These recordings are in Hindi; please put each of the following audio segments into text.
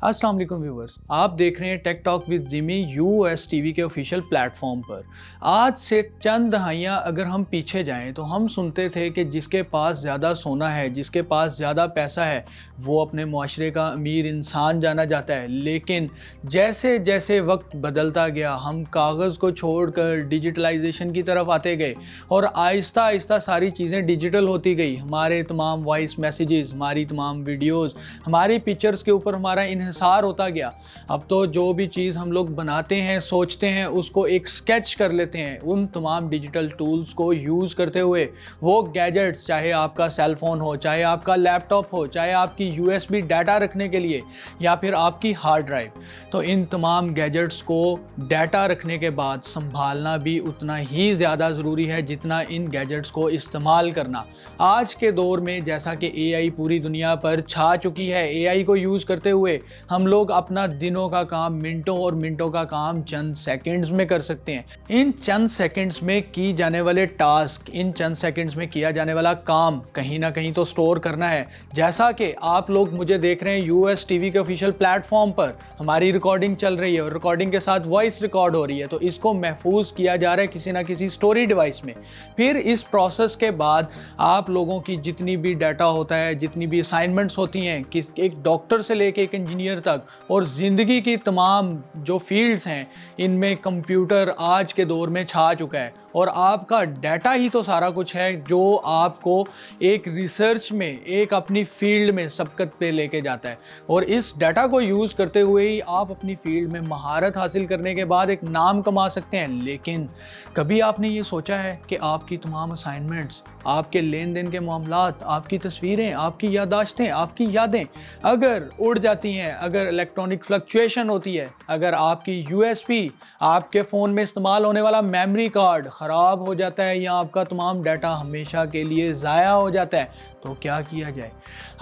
अस्सलाम वालेकुम व्यूवर्स, आप देख रहे हैं tech talk with Jimmy US TV के ऑफिशियल प्लेटफॉर्म पर। आज से चंद दहाइयाँ अगर हम पीछे जाएं तो हम सुनते थे कि जिसके पास ज़्यादा सोना है, जिसके पास ज़्यादा पैसा है, वो अपने माशरे का अमीर इंसान जाना जाता है। लेकिन जैसे जैसे वक्त बदलता गया, हम कागज़ को छोड़कर डिजिटलाइजेशन की तरफ आते गए और आहिस्ता आहिस्ता सारी चीज़ें डिजिटल होती गई। हमारे तमाम वॉइस मैसेजेस, हमारी तमाम वीडियोज़, हमारी पिक्चर्स के ऊपर हमारा इन्हिसार होता गया। अब तो जो भी चीज़ हम लोग बनाते हैं, सोचते हैं, उसको एक स्केच कर लेते हैं उन तमाम डिजिटल टूल्स को यूज़ करते हुए। वो गैजेट्स, चाहे आपका सेल फ़ोन हो, चाहे आपका लैपटॉप हो, चाहे आपकी यूएसबी डाटा रखने के लिए या फिर आपकी हार्ड ड्राइव, तो इन तमाम गैजेट्स को डाटा रखने के बाद संभालना भी उतना ही ज़्यादा ज़रूरी है जितना इन गैजेट्स को इस्तेमाल करना। आज के दौर में जैसा कि एआई पूरी दुनिया पर छा चुकी है, एआई को यूज़ करते हुए हम लोग अपना दिनों का काम मिनटों और मिनटों का काम चंद सेकंड्स में कर सकते हैं। इन चंद सेकंड्स में की जाने वाले टास्क, इन चंद सेकंड्स में किया जाने वाला काम कहीं ना कहीं तो स्टोर करना है। जैसा कि आप लोग मुझे देख रहे हैं यूएस टीवी के ऑफिशियल प्लेटफॉर्म पर, हमारी रिकॉर्डिंग चल रही है और रिकॉर्डिंग के साथ वॉइस रिकॉर्ड हो रही है, तो इसको महफूज किया जा रहा है किसी ना किसी स्टोरी डिवाइस में। फिर इस प्रोसेस के बाद आप लोगों की जितनी भी डाटा होता है, जितनी भी असाइनमेंट्स होती हैं, किस एक डॉक्टर से लेके एक इंजीनियर तक और ज़िंदगी की तमाम जो फील्ड्स हैं, इनमें कंप्यूटर आज के दौर में छा चुका है। और आपका डाटा ही तो सारा कुछ है जो आपको एक रिसर्च में, एक अपनी फील्ड में सबकत पे लेके जाता है। और इस डाटा को यूज़ करते हुए ही आप अपनी फील्ड में महारत हासिल करने के बाद एक नाम कमा सकते हैं। लेकिन कभी आपने ये सोचा है कि आपकी तमाम असाइनमेंट्स, आपके लेन देन के मामलात, आपकी तस्वीरें, आपकी यादाश्तें, आपकी यादें अगर उड़ जाती हैं, अगर इलेक्ट्रॉनिक फ्लक्चुएशन होती है, अगर आपकी यूएसबी, आपके फ़ोन में इस्तेमाल होने वाला मेमोरी कार्ड ख़राब हो जाता है या आपका तमाम डाटा हमेशा के लिए ज़ाया हो जाता है, तो क्या किया जाए?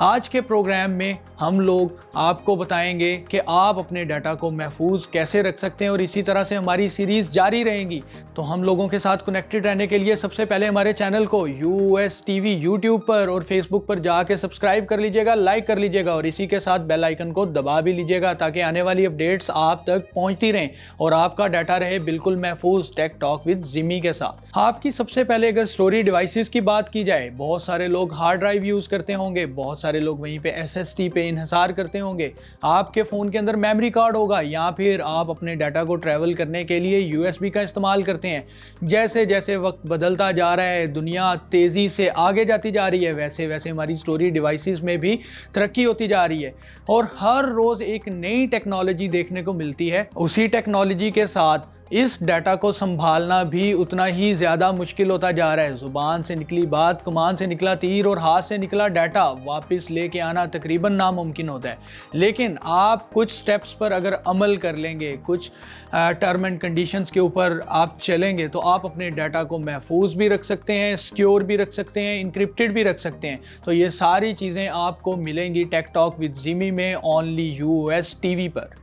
आज के प्रोग्राम में हम लोग आपको बताएंगे कि आप अपने डाटा को महफूज कैसे रख सकते हैं और इसी तरह से हमारी सीरीज़ जारी रहेंगी। तो हम लोगों के साथ कनेक्टेड रहने के लिए सबसे पहले हमारे चैनल को यूएस टीवी यूट्यूब पर और फेसबुक पर जाके सब्सक्राइब कर लीजिएगा, लाइक कर लीजिएगा और इसी के साथ बेल आइकन को दबा भी लीजिएगा ताकि आने वाली अपडेट्स आप तक पहुंचती रहें और आपका डाटा रहे बिल्कुल महफूज टेक टॉक विद जिमी के साथ। आपकी सबसे पहले अगर स्टोरी डिवाइसेस की बात की जाए, बहुत सारे लोग हार्ड ड्राइव यूज़ करते होंगे, बहुत सारे लोग वहीं पे एसएसडी पे इन्हिसार करते होंगे। आपके फ़ोन के अंदर मेमोरी कार्ड होगा या फिर आप अपने डाटा को ट्रैवल करने के लिए यूएसबी का इस्तेमाल करते हैं। जैसे जैसे वक्त बदलता जा रहा है, दुनिया तेज़ी से आगे जाती जा रही है, वैसे वैसे हमारी स्टोरी डिवाइसेस में भी तरक्की होती जा रही है और हर रोज़ एक नई टेक्नोलॉजी देखने को मिलती है। उसी टेक्नोलॉजी के साथ इस डाटा को संभालना भी उतना ही ज़्यादा मुश्किल होता जा रहा है। ज़ुबान से निकली बात, कमान से निकला तीर और हाथ से निकला डाटा वापस लेके आना तकरीबन नामुमकिन होता है। लेकिन आप कुछ स्टेप्स पर अगर अमल कर लेंगे, कुछ टर्म एंड कंडीशंस के ऊपर आप चलेंगे, तो आप अपने डाटा को महफूज भी रख सकते हैं, सिक्योर भी रख सकते हैं, इनक्रिप्टेड भी रख सकते हैं। तो ये सारी चीज़ें आपको मिलेंगी टेक टॉक विद जिमी में, ओनली यूएस टीवी पर।